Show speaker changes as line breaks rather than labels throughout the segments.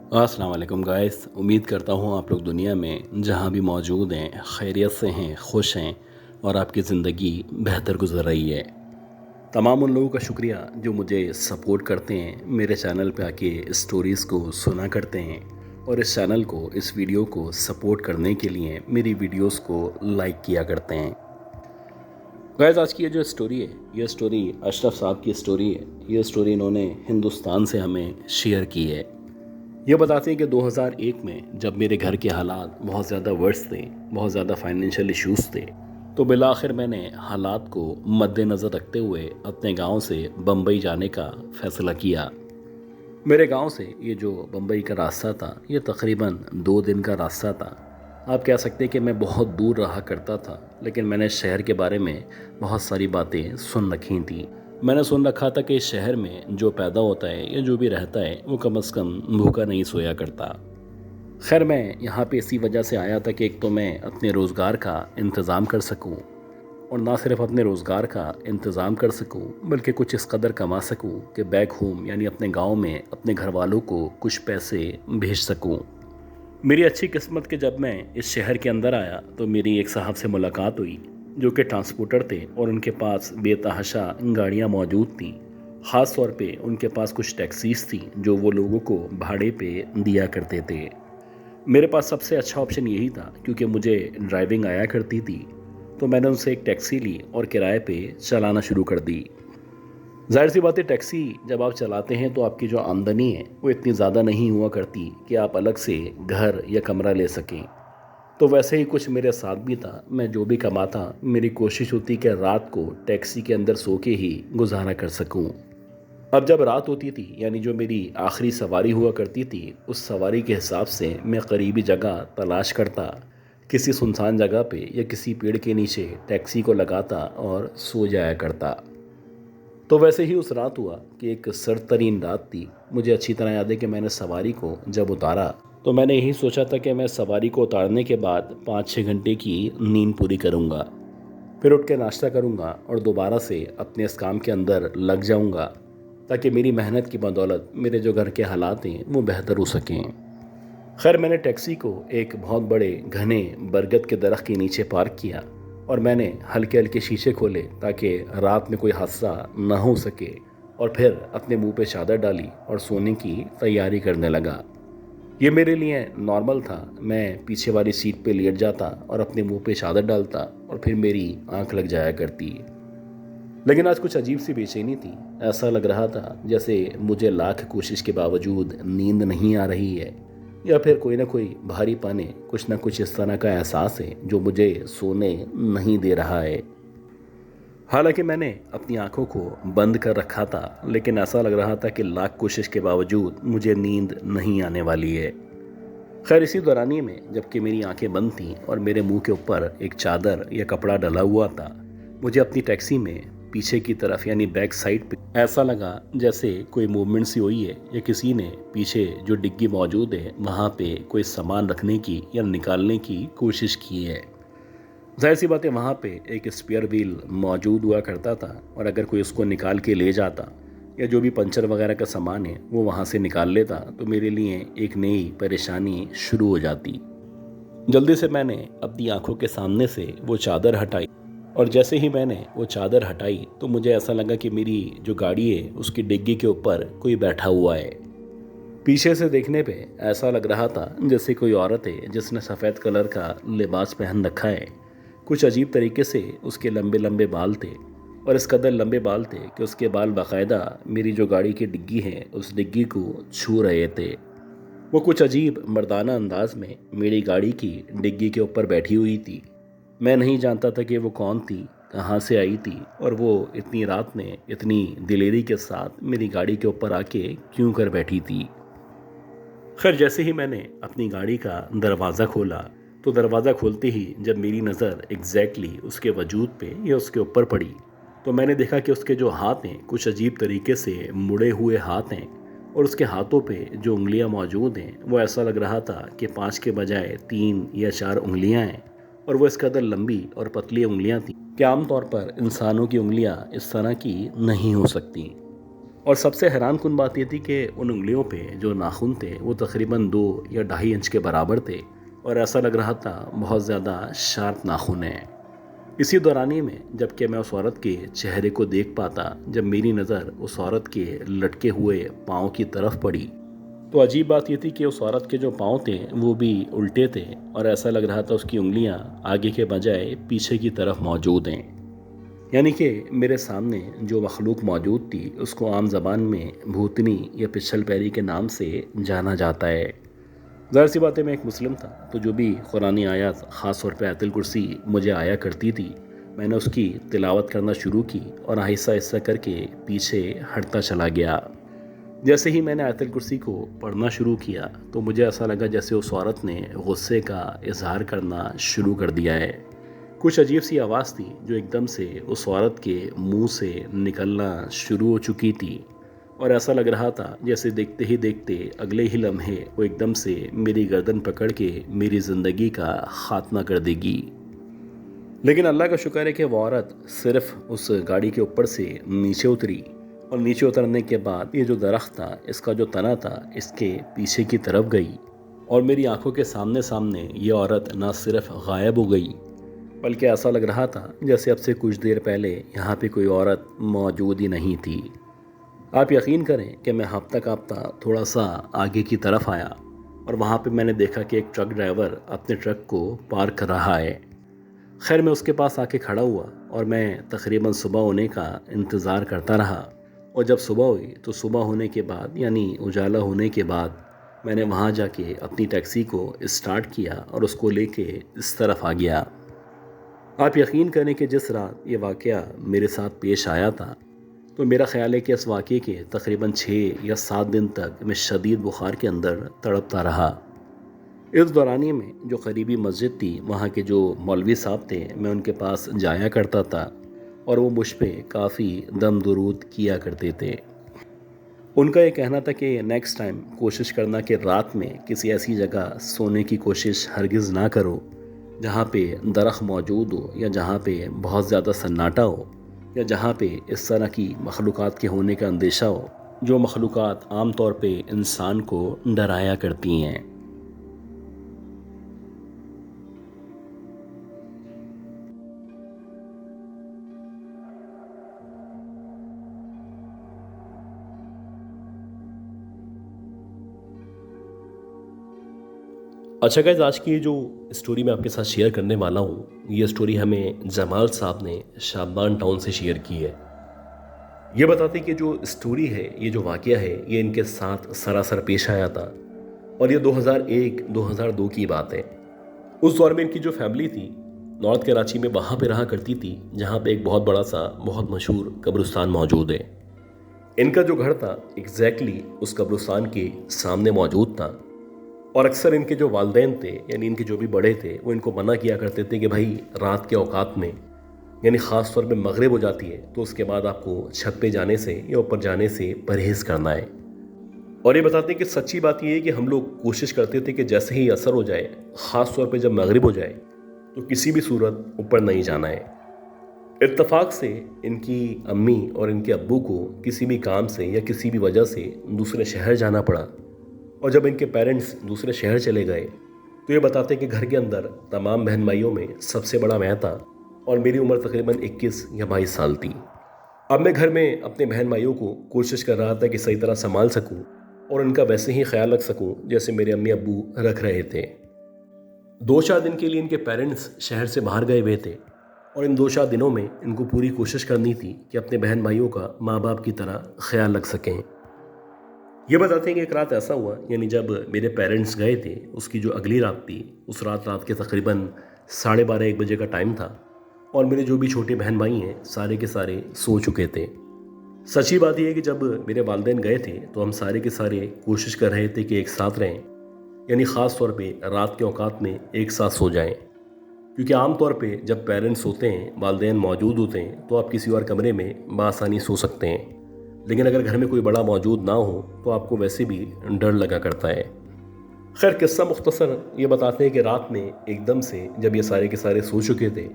अस्सलाम वालेकुम गाइस। उम्मीद करता हूँ आप लोग दुनिया में जहाँ भी मौजूद हैं खैरियत से हैं, खुश हैं और आपकी ज़िंदगी बेहतर गुजर रही है। तमाम उन लोगों का शुक्रिया जो मुझे सपोर्ट करते हैं, मेरे चैनल पे आके स्टोरीज़ को सुना करते हैं और इस चैनल को, इस वीडियो को सपोर्ट करने के लिए मेरी वीडियोस को लाइक किया करते हैं। गाइस, आज की ये जो स्टोरी है, ये स्टोरी अशरफ साहब की स्टोरी है। ये स्टोरी इन्होंने हिंदुस्तान से हमें शेयर की है। ये बताते हैं कि 2001 में जब मेरे घर के हालात बहुत ज़्यादा वर्स थे, बहुत ज़्यादा फाइनेंशियल इश्यूज़ थे, तो बिलाखिर मैंने हालात को मद्देनज़र रखते हुए अपने गांव से बम्बई जाने का फ़ैसला किया। मेरे गांव से ये जो बम्बई का रास्ता था, ये तकरीबन 2 दिन का रास्ता था। आप कह सकते हैं कि मैं बहुत दूर रहा करता था, लेकिन मैंने शहर के बारे में बहुत सारी बातें सुन रखी थी। मैंने सुन रखा था कि इस शहर में जो पैदा होता है या जो भी रहता है वो कम से कम भूखा नहीं सोया करता। खैर, मैं यहाँ पे इसी वजह से आया था कि एक तो मैं अपने रोज़गार का इंतज़ाम कर सकूँ, और ना सिर्फ अपने रोज़गार का इंतज़ाम कर सकूँ बल्कि कुछ इस कदर कमा सकूँ कि बैक होम यानी अपने गांव में अपने घर वालों को कुछ पैसे भेज सकूँ। मेरी अच्छी किस्मत कि जब मैं इस शहर के अंदर आया तो मेरी एक साहब से मुलाकात हुई जो कि ट्रांसपोर्टर थे और उनके पास बेतहाशा गाड़ियाँ मौजूद थीं। ख़ास तौर पे उनके पास कुछ टैक्सीज़ थी जो वो लोगों को भाड़े पे दिया करते थे। मेरे पास सबसे अच्छा ऑप्शन यही था क्योंकि मुझे ड्राइविंग आया करती थी, तो मैंने उनसे एक टैक्सी ली और किराए पे चलाना शुरू कर दी। ज़ाहिर सी बात है, टैक्सी जब आप चलाते हैं तो आपकी जो आमदनी है वो इतनी ज़्यादा नहीं हुआ करती कि आप अलग से घर या कमरा ले सकें। तो वैसे ही कुछ मेरे साथ भी था। मैं जो भी कमाता, मेरी कोशिश होती कि रात को टैक्सी के अंदर सो के ही गुजारा कर सकूं। अब जब रात होती थी, यानी जो मेरी आखिरी सवारी हुआ करती थी, उस सवारी के हिसाब से मैं करीबी जगह तलाश करता, किसी सुनसान जगह पे या किसी पेड़ के नीचे टैक्सी को लगाता और सो जाया करता। तो वैसे ही उस रात हुआ कि एक सर्द तरीन रात थी। मुझे अच्छी तरह याद है कि मैंने सवारी को जब उतारा तो मैंने यही सोचा था कि मैं सवारी को उतारने के बाद 5-6 घंटे की नींद पूरी करूंगा, फिर उठ के नाश्ता करूंगा और दोबारा से अपने इस काम के अंदर लग जाऊंगा ताकि मेरी मेहनत की बदौलत मेरे जो घर के हालात हैं वो बेहतर हो सकें। खैर, मैंने टैक्सी को एक बहुत बड़े घने बरगद के दरख्त के नीचे पार्क किया और मैंने हल्के हल्के शीशे खोले ताकि रात में कोई हादसा न हो सके, और फिर अपने मुंह पे चादर डाली और सोने की तैयारी करने लगा। ये मेरे लिए नॉर्मल था। मैं पीछे वाली सीट पे लेट जाता और अपने मुंह पे चादर डालता और फिर मेरी आंख लग जाया करती। लेकिन आज कुछ अजीब सी बेचैनी थी। ऐसा लग रहा था जैसे मुझे लाख कोशिश के बावजूद नींद नहीं आ रही है, या फिर कोई ना कोई भारी पाने कुछ ना कुछ इस तरह का एहसास है जो मुझे सोने नहीं दे रहा है। हालांकि मैंने अपनी आंखों को बंद कर रखा था, लेकिन ऐसा लग रहा था कि लाख कोशिश के बावजूद मुझे नींद नहीं आने वाली है। खैर, इसी दौरानिए में जबकि मेरी आंखें बंद थीं और मेरे मुंह के ऊपर एक चादर या कपड़ा डला हुआ था, मुझे अपनी टैक्सी में पीछे की तरफ यानी बैक साइड पे ऐसा लगा जैसे कोई मूवमेंट सी हुई है या किसी ने पीछे जो डिग्गी मौजूद है वहाँ पे कोई सामान रखने की या निकालने की कोशिश की है। जाहिर सी बात है, वहाँ पे एक स्पेयर व्हील मौजूद हुआ करता था और अगर कोई उसको निकाल के ले जाता या जो भी पंचर वगैरह का सामान है वो वहाँ से निकाल लेता तो मेरे लिए एक नई परेशानी शुरू हो जाती। जल्दी से मैंने अपनी आंखों के सामने से वो चादर हटाई और जैसे ही मैंने वो चादर हटाई तो मुझे ऐसा लगा कि मेरी जो गाड़ी है उसकी डिग्गी के ऊपर कोई बैठा हुआ है। पीछे से देखने पे ऐसा लग रहा था जैसे कोई औरत है जिसने सफ़ेद कलर का लिबास पहन रखा है। कुछ अजीब तरीके से उसके लंबे लंबे बाल थे, और इस कदर लंबे बाल थे कि उसके बाल बाकायदा मेरी जो गाड़ी की डिग्गी है उस डिग्गी को छू रहे थे। वो कुछ अजीब मर्दाना अंदाज में मेरी गाड़ी की डिग्गी के ऊपर बैठी हुई थी। मैं नहीं जानता था कि वो कौन थी, कहाँ से आई थी, और वो इतनी रात में इतनी दिलेरी के साथ मेरी गाड़ी के ऊपर आके क्यों कर बैठी थी। खैर, जैसे ही मैंने अपनी गाड़ी का दरवाज़ा खोला तो दरवाज़ा खोलते ही जब मेरी नज़र एग्जैक्टली उसके वजूद पे या उसके ऊपर पड़ी तो मैंने देखा कि उसके जो हाथ हैं कुछ अजीब तरीके से मुड़े हुए हाथ हैं, और उसके हाथों पे जो उंगलियां मौजूद हैं वो ऐसा लग रहा था कि 5 के बजाय 3 या 4 उंगलियां हैं, और वो इस कदर लंबी और पतली उंगलियां थीं कि आमतौर पर इंसानों की उंगलियां इस तरह की नहीं हो सकती। और सबसे हैरानकुन बात ये थी कि उन उंगलियों पे जो नाखून थे वो तकरीबन 2 या 2.5 इंच के बराबर थे और ऐसा लग रहा था बहुत ज़्यादा शार्प नाखून है। इसी दौरानी में जबकि मैं उस औरत के चेहरे को देख पाता, जब मेरी नज़र उस औरत के लटके हुए पाँव की तरफ पड़ी तो अजीब बात ये थी कि उस औरत के जो पाँव थे वो भी उल्टे थे और ऐसा लग रहा था उसकी उंगलियां आगे के बजाय पीछे की तरफ मौजूद हैं। यानी कि मेरे सामने जो मखलूक मौजूद थी उसको आम ज़बान में भूतनी या पिछल पैरी के नाम से जाना जाता है। ज़ाहिर सी बात है, मैं एक मुस्लिम था तो जो भी कुरानी आयत ख़ास तौर पे आयतुल कुर्सी मुझे आया करती थी, मैंने उसकी तिलावत करना शुरू की और आहिस्ता आहिस्ता करके पीछे हटता चला गया। जैसे ही मैंने आयतुल कुर्सी को पढ़ना शुरू किया तो मुझे ऐसा लगा जैसे उस औरत ने गुस्से का इजहार करना शुरू कर दिया है। कुछ अजीब सी आवाज़ थी जो एकदम से उस औरत के मुंह से निकलना शुरू हो चुकी थी और ऐसा लग रहा था जैसे देखते ही देखते अगले ही लम्हे वो एकदम से मेरी गर्दन पकड़ के मेरी ज़िंदगी का खात्मा कर देगी। लेकिन अल्लाह का शुक्र है कि वो औरत सिर्फ उस गाड़ी के ऊपर से नीचे उतरी और नीचे उतरने के बाद ये जो दरख्त था इसका जो तना था इसके पीछे की तरफ गई और मेरी आंखों के सामने सामने ये औरत ना सिर्फ गायब हो गई बल्कि ऐसा लग रहा था जैसे अब से कुछ देर पहले यहाँ पे कोई औरत मौजूद ही नहीं थी। आप यकीन करें कि मैं हाँफता काँपता थोड़ा सा आगे की तरफ आया और वहाँ पे मैंने देखा कि एक ट्रक ड्राइवर अपने ट्रक को पार्क कर रहा है। खैर मैं उसके पास आके खड़ा हुआ और मैं तकरीबन सुबह होने का इंतज़ार करता रहा और जब सुबह हुई तो सुबह होने के बाद यानी उजाला होने के बाद मैंने वहाँ जाके अपनी टैक्सी को स्टार्ट किया और उसको लेके इस तरफ आ गया। आप यकीन करें कि जिस रात ये वाक़या मेरे साथ पेश आया था तो मेरा ख़्याल है कि इस वाक़े के तकरीबन 6 या 7 दिन तक मैं शदीद बुखार के अंदर तड़पता रहा। इस दौरानी में जो करीबी मस्जिद थी वहाँ के जो मौलवी साहब थे मैं उनके पास जाया करता था और वो मुझ पे काफ़ी दम दुरूद किया करते थे। उनका ये कहना था कि नेक्स्ट टाइम कोशिश करना कि रात में किसी ऐसी जगह सोने की कोशिश हरगिज़ ना करो जहाँ पे दरख्त मौजूद हो या जहाँ पे बहुत ज़्यादा सन्नाटा हो या जहाँ पे इस तरह की मखलूक़ात के होने का अंदेशा हो जो मखलूक़ात आम तौर पे इंसान को डराया करती हैं।
अच्छा गाइज, आज की जो स्टोरी मैं आपके साथ शेयर करने वाला हूँ ये स्टोरी हमें जमाल साहब ने शाबान टाउन से शेयर की है। ये बताते कि जो स्टोरी है, ये जो वाक़या है, ये इनके साथ सरासर पेश आया था और ये 2001-2002 की बात है। उस दौर में इनकी जो फैमिली थी नॉर्थ कराची में वहाँ पे रहा करती थी जहाँ पे एक बहुत बड़ा सा बहुत मशहूर कब्रिस्तान मौजूद है। इनका जो घर था एग्जैक्टली उस कब्रिस्तान के सामने मौजूद था और अक्सर इनके जो वालिदैन थे यानी इनके जो भी बड़े थे वो इनको मना किया करते थे कि भाई रात के औकात में यानी ख़ास तौर पे मगरिब हो जाती है तो उसके बाद आपको छत पे जाने से या ऊपर जाने से परहेज़ करना है। और ये बताते हैं कि सच्ची बात ये है कि हम लोग कोशिश करते थे कि जैसे ही असर हो जाए, ख़ास तौर पे जब मगरिब हो जाए, तो किसी भी सूरत ऊपर नहीं जाना है। इत्तफाक से इनकी अम्मी और इनके अब्बू को किसी भी काम से या किसी भी वजह से दूसरे शहर जाना पड़ा और जब इनके पेरेंट्स दूसरे शहर चले गए तो ये बताते कि घर के अंदर तमाम बहन भाइयों में सबसे बड़ा मैं था और मेरी उम्र तकरीबन 21 या 22 साल थी। अब मैं घर में अपने बहन भाइयों को कोशिश कर रहा था कि सही तरह संभाल सकूं और उनका वैसे ही ख्याल रख सकूं जैसे मेरे अम्मी अब्बू रख रहे थे। 2-4 दिन के लिए इनके पेरेंट्स शहर से बाहर गए हुए थे और इन 2-4 दिनों में इनको पूरी कोशिश करनी थी कि अपने बहन भाइयों का माँ बाप की तरह ख्याल रख सकें। ये बताते हैं कि एक रात ऐसा हुआ, यानी जब मेरे पेरेंट्स गए थे उसकी जो अगली रात थी, उस रात के तकरीबन 12:30-1 बजे का टाइम था और मेरे जो भी छोटे बहन भाई हैं सारे के सारे सो चुके थे। सच्ची बात यह है कि जब मेरे वालिदैन गए थे तो हम सारे के सारे कोशिश कर रहे थे कि एक साथ रहें, यानी ख़ास तौर पे रात के औकात में एक साथ सो जाएं, क्योंकि आम तौर पे जब पेरेंट्स सोते हैं, वालिदैन मौजूद होते हैं तो आप किसी और कमरे में बआसानी सो सकते हैं, लेकिन अगर घर में कोई बड़ा मौजूद ना हो तो आपको वैसे भी डर लगा करता है। खैर किस्सा मुख्तसर ये बताते हैं कि रात में एकदम से जब ये सारे के सारे सो चुके थे,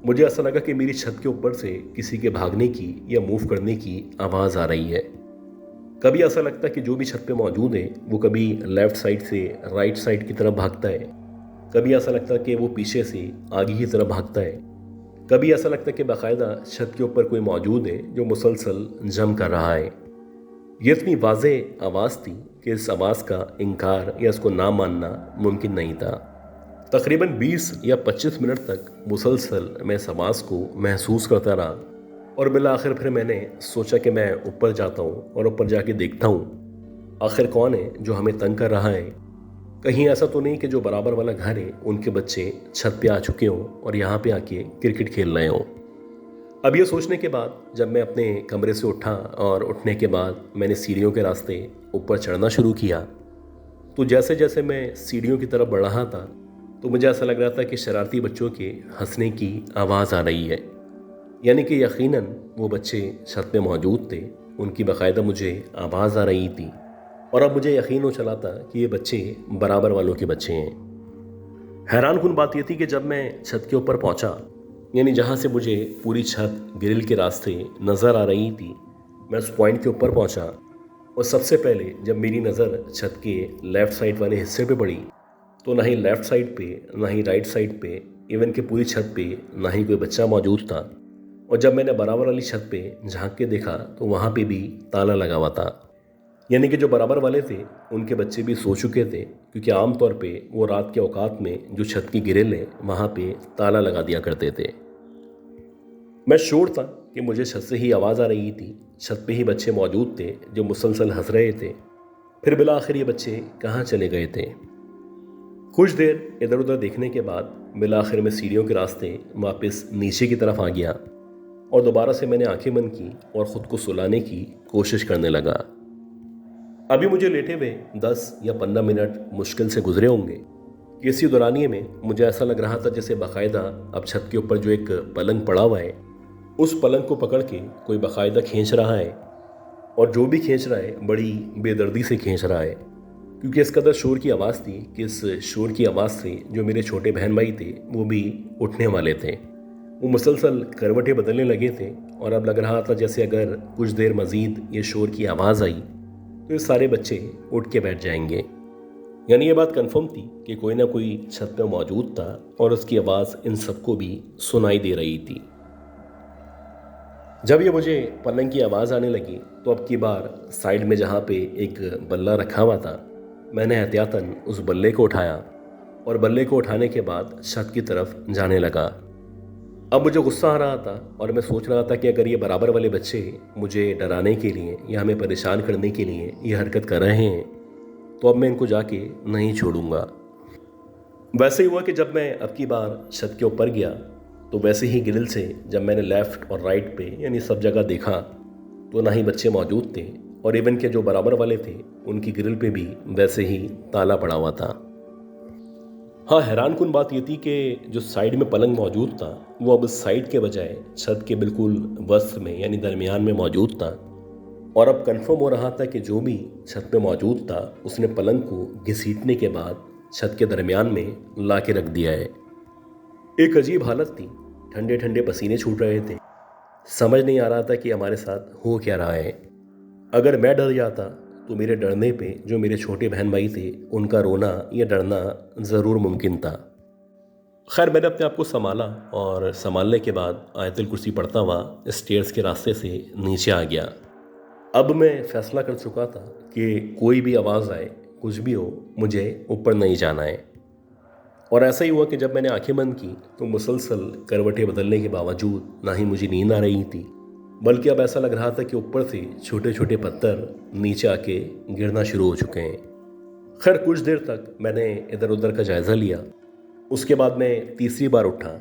मुझे ऐसा लगा कि मेरी छत के ऊपर से किसी के भागने की या मूव करने की आवाज़ आ रही है। कभी ऐसा लगता है कि जो भी छत पे मौजूद है वो कभी लेफ़्ट साइड से राइट साइड की तरफ भागता है, कभी ऐसा लगता है कि वो पीछे से आगे की तरफ भागता है, कभी ऐसा लगता है कि बाकायदा छत के ऊपर कोई मौजूद है जो मुसलसल जम कर रहा है। ये इतनी वाज़ेह आवाज़ थी कि इस आवाज़ का इनकार या इसको ना मानना मुमकिन नहीं था। तकरीबन 20 या 25 मिनट तक मुसलसल मैं इस आवाज़ को महसूस करता रहा और बिला आखिर फिर मैंने सोचा कि मैं ऊपर जाता हूँ और ऊपर जाके देखता हूँ आखिर कौन है जो हमें तंग कर रहा है। कहीं ऐसा तो नहीं कि जो बराबर वाला घर है उनके बच्चे छत पे आ चुके हों और यहाँ पे आके क्रिकेट खेल रहे हों। अब ये सोचने के बाद जब मैं अपने कमरे से उठा और उठने के बाद मैंने सीढ़ियों के रास्ते ऊपर चढ़ना शुरू किया, तो जैसे जैसे मैं सीढ़ियों की तरफ बढ़ रहा था तो मुझे ऐसा लग रहा था कि शरारती बच्चों के हंसने की आवाज़ आ रही है। यानी कि यकीनन वो बच्चे छत पे मौजूद थे, उनकी बाकायदा मुझे आवाज़ आ रही थी और अब मुझे यकीन हो चला था कि ये बच्चे बराबर वालों के बच्चे हैं। हैरानकुन बात ये थी कि जब मैं छत के ऊपर पहुंचा, यानी जहाँ से मुझे पूरी छत ग्रिल के रास्ते नज़र आ रही थी, मैं उस पॉइंट के ऊपर पहुंचा और सबसे पहले जब मेरी नज़र छत के लेफ़्ट साइड वाले हिस्से पे पड़ी तो ना ही लेफ़्ट साइड पे ना ही राइट साइड पे, इवन कि पूरी छत पे ना ही कोई बच्चा मौजूद था। और जब मैंने बराबर वाली छत पे झांक के देखा तो वहाँ पे भी ताला लगा हुआ था। यानी कि जो बराबर वाले थे उनके बच्चे भी सो चुके थे, क्योंकि आम तौर पे वो रात के औकात में जो छत की ग्रिल है वहाँ पे ताला लगा दिया करते थे। मैं श्योर था कि मुझे छत से ही आवाज़ आ रही थी, छत पे ही बच्चे मौजूद थे जो मुसलसल हंस रहे थे। फिर बिला आखिर ये बच्चे कहाँ चले गए थे। कुछ देर इधर उधर देखने के बाद बिला आखिर में सीढ़ियों के रास्ते वापस नीचे की तरफ आ गया और दोबारा से मैंने आंखें बंद की और ख़ुद को सुलाने की कोशिश करने लगा। अभी मुझे लेटे हुए 10 या 15 मिनट मुश्किल से गुजरे होंगे कि इसी दौरानिए में मुझे ऐसा लग रहा था जैसे बाकायदा अब छत के ऊपर जो एक पलंग पड़ा हुआ है उस पलंग को पकड़ के कोई बाकायदा खींच रहा है, और जो भी खींच रहा है बड़ी बेदर्दी से खींच रहा है, क्योंकि इस कदर शोर की आवाज़ थी कि इस शोर की आवाज़ से जो मेरे छोटे बहन भाई थे वो भी उठने वाले थे। वो मुसलसल करवटें बदलने लगे थे और अब लग रहा था जैसे अगर कुछ देर मज़ीद ये शोर की आवाज़ आई तो ये सारे बच्चे उठ के बैठ जाएंगे। यानी ये बात कंफर्म थी कि कोई ना कोई छत पे मौजूद था और उसकी आवाज़ इन सबको भी सुनाई दे रही थी। जब ये मुझे पलंग की आवाज़ आने लगी तो अब की बार साइड में जहाँ पे एक बल्ला रखा हुआ था मैंने एहतियातन उस बल्ले को उठाया और बल्ले को उठाने के बाद छत की तरफ जाने लगा। अब मुझे गुस्सा आ रहा था और मैं सोच रहा था कि अगर ये बराबर वाले बच्चे मुझे डराने के लिए या हमें परेशान करने के लिए ये हरकत कर रहे हैं तो अब मैं इनको जाके नहीं छोड़ूंगा। वैसे ही हुआ कि जब मैं अब की बार छत के ऊपर गया तो वैसे ही ग्रिल से जब मैंने लेफ़्ट और राइट पे यानी सब जगह देखा तो ना ही बच्चे मौजूद थे और इवन के जो बराबर वाले थे उनकी ग्रिल पे भी वैसे ही ताला पड़ा हुआ था। हाँ, हैरानकुन बात ये थी कि जो साइड में पलंग मौजूद था वो अब साइड के बजाय छत के बिल्कुल वस्त में यानी दरमियान में मौजूद था, और अब कंफर्म हो रहा था कि जो भी छत पे मौजूद था उसने पलंग को घसीटने के बाद छत के दरमियान में ला के रख दिया है। एक अजीब हालत थी, ठंडे ठंडे पसीने छूट रहे थे, समझ नहीं आ रहा था कि हमारे साथ हो क्या रहा है। अगर मैं डर जाता तो मेरे डरने पे जो मेरे छोटे बहन भाई थे उनका रोना या डरना ज़रूर मुमकिन था। खैर मैंने अपने आप को संभाला और संभालने के बाद आयतुल कुर्सी पढ़ता हुआ स्टेयर्स के रास्ते से नीचे आ गया। अब मैं फैसला कर चुका था कि कोई भी आवाज़ आए, कुछ भी हो, मुझे ऊपर नहीं जाना है। और ऐसा ही हुआ कि जब मैंने आंखें बंद की तो मुसलसल करवटें बदलने के बावजूद ना ही मुझे नींद आ रही थी, बल्कि अब ऐसा लग रहा था कि ऊपर से छोटे छोटे पत्थर नीचे आके गिरना शुरू हो चुके हैं। खैर कुछ देर तक मैंने इधर उधर का जायज़ा लिया। उसके बाद मैं तीसरी बार उठा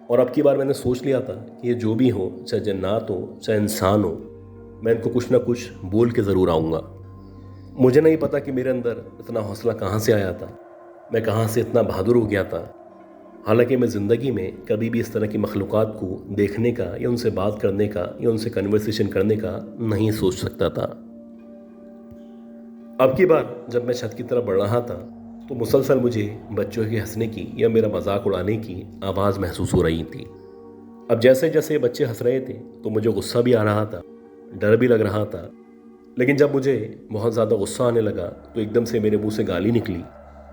और अब की बार मैंने सोच लिया था कि ये जो भी हो, चाहे जन्नात हो चाहे इंसान हो, मैं इनको कुछ ना कुछ बोल के ज़रूर आऊँगा। मुझे नहीं पता कि मेरे अंदर इतना हौसला कहाँ से आया था, मैं कहाँ से इतना बहादुर हो गया था। हालांकि मैं ज़िंदगी में कभी भी इस तरह की मखलूक़ात को देखने का या उनसे बात करने का या उनसे कन्वर्सेशन करने का नहीं सोच सकता था। अब की बार जब मैं छत की तरफ बढ़ रहा था तो मुसलसल मुझे बच्चों के हंसने की या मेरा मजाक उड़ाने की आवाज़ महसूस हो रही थी। अब जैसे जैसे बच्चे हंस रहे थे तो मुझे गुस्सा भी आ रहा था, डर भी लग रहा था, लेकिन जब मुझे बहुत ज़्यादा गुस्सा आने लगा तो एकदम से मेरे मुंह से गाली निकली,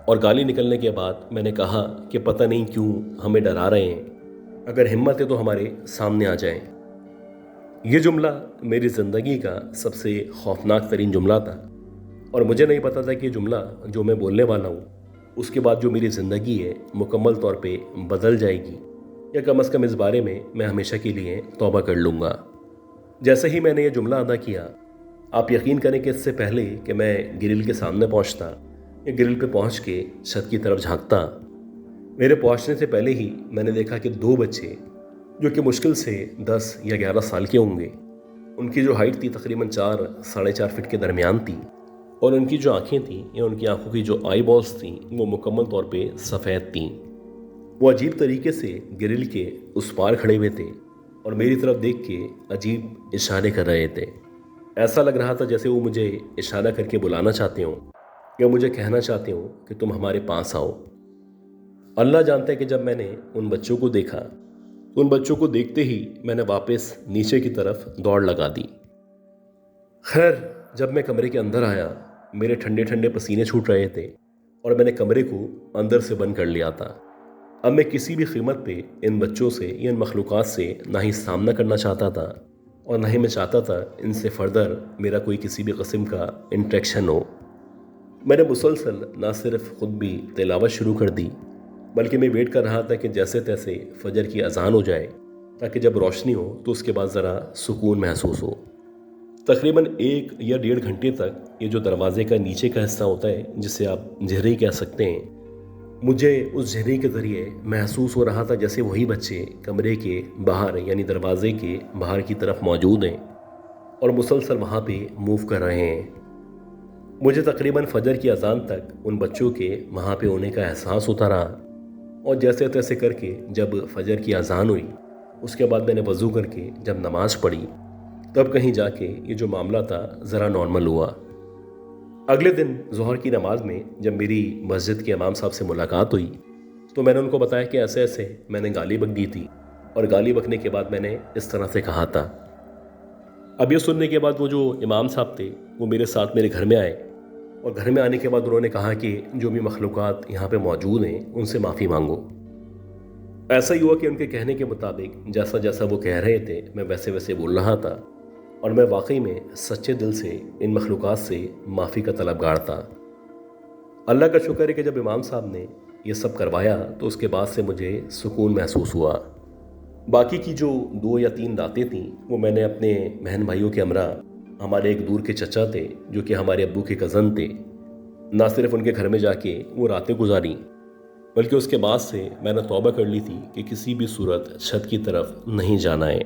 और गाली निकलने के बाद मैंने कहा कि पता नहीं क्यों हमें डरा रहे हैं, अगर हिम्मत है तो हमारे सामने आ जाएं। ये जुमला मेरी ज़िंदगी का सबसे खौफनाक तरीन जुमला था, और मुझे नहीं पता था कि ये जुमला जो मैं बोलने वाला हूँ उसके बाद जो मेरी ज़िंदगी है मुकम्मल तौर पे बदल जाएगी, या कम अज़ कम इस बारे में मैं हमेशा के लिए तौबा कर लूँगा। जैसे ही मैंने ये जुमला अदा किया, आप यकीन करें कि इससे पहले कि मैं ग्रिल के सामने पहुँचता या ग्रिल पे पहुँच के छत की तरफ झांकता, मेरे पहुँचने से पहले ही मैंने देखा कि 2 बच्चे जो कि मुश्किल से 10 या 11 साल के होंगे, उनकी जो हाइट थी तकरीबन 4 साढ़े 4 फीट के दरमियान थी, और उनकी जो आंखें थीं या उनकी आंखों की जो आई बॉल्स थीं वो मुकम्मल तौर पे सफ़ेद थीं। वो अजीब तरीके से ग्रिल के उस पार खड़े हुए थे और मेरी तरफ देख के अजीब इशारे कर रहे थे। ऐसा लग रहा था जैसे वो मुझे इशारा करके बुलाना चाहते हों या मुझे कहना चाहते हों कि तुम हमारे पास आओ। अल्लाह जानता है कि जब मैंने उन बच्चों को देखा तो उन बच्चों को देखते ही मैंने वापस नीचे की तरफ दौड़ लगा दी। खैर, जब मैं कमरे के अंदर आया, मेरे ठंडे ठंडे पसीने छूट रहे थे और मैंने कमरे को अंदर से बंद कर लिया था। अब मैं किसी भी कीमत पे इन बच्चों से या इन मखलूक़ात से ना ही सामना करना चाहता था और ना ही मैं चाहता था इनसे फर्दर मेरा कोई किसी भी किस्म का इंटरेक्शन हो। मैंने मुसलसल ना सिर्फ ख़ुद भी तिलावत शुरू कर दी, बल्कि मैं वेट कर रहा था कि जैसे तैसे फजर की अजान हो जाए, ताकि जब रोशनी हो तो उसके बाद ज़रा सुकून महसूस हो। तकरीबन 1 या 1.5 घंटे तक ये जो दरवाजे का नीचे का हिस्सा होता है, जिसे आप झिर्री कह सकते हैं, मुझे उस झिर्री के ज़रिए महसूस हो रहा था जैसे वही बच्चे कमरे के बाहर यानी दरवाजे के बाहर की तरफ मौजूद हैं और मुसलसल वहाँ पे मूव कर रहे हैं। मुझे तकरीबन फजर की अजान तक उन बच्चों के वहाँ पे होने का एहसास होता रहा, और जैसे तैसे करके जब फजर की अजान हुई, उसके बाद मैंने वज़ू करके जब नमाज़ पढ़ी, तब कहीं जाके ये जो मामला था ज़रा नॉर्मल हुआ। अगले दिन ज़ोहर की नमाज में जब मेरी मस्जिद के इमाम साहब से मुलाकात हुई तो मैंने उनको बताया कि ऐसे ऐसे मैंने गाली बक दी थी, और गाली बकने के बाद मैंने इस तरह से कहा था। अब ये सुनने के बाद वो जो इमाम साहब थे वो मेरे साथ मेरे घर में आए, और घर में आने के बाद उन्होंने कहा कि जो भी मखलूक़ात यहाँ पे मौजूद हैं उनसे माफ़ी मांगो। ऐसा ही हुआ कि उनके कहने के मुताबिक जैसा जैसा वो कह रहे थे मैं वैसे वैसे बोल रहा था, और मैं वाकई में सच्चे दिल से इन मखलूक़ात से माफ़ी का तलबगार था। अल्लाह का शुक्र है कि जब इमाम साहब ने ये सब करवाया तो उसके बाद से मुझे सुकून महसूस हुआ। बाकी की जो 2 या 3 रातें थीं वो मैंने अपने बहन भाइयों के हमरा, हमारे एक दूर के चचा थे जो कि हमारे अब्बू के कज़न थे, ना सिर्फ उनके घर में जाके वो रातें गुजारी, बल्कि उसके बाद से मैंने तौबा कर ली थी कि किसी भी सूरत छत की तरफ नहीं जाना है।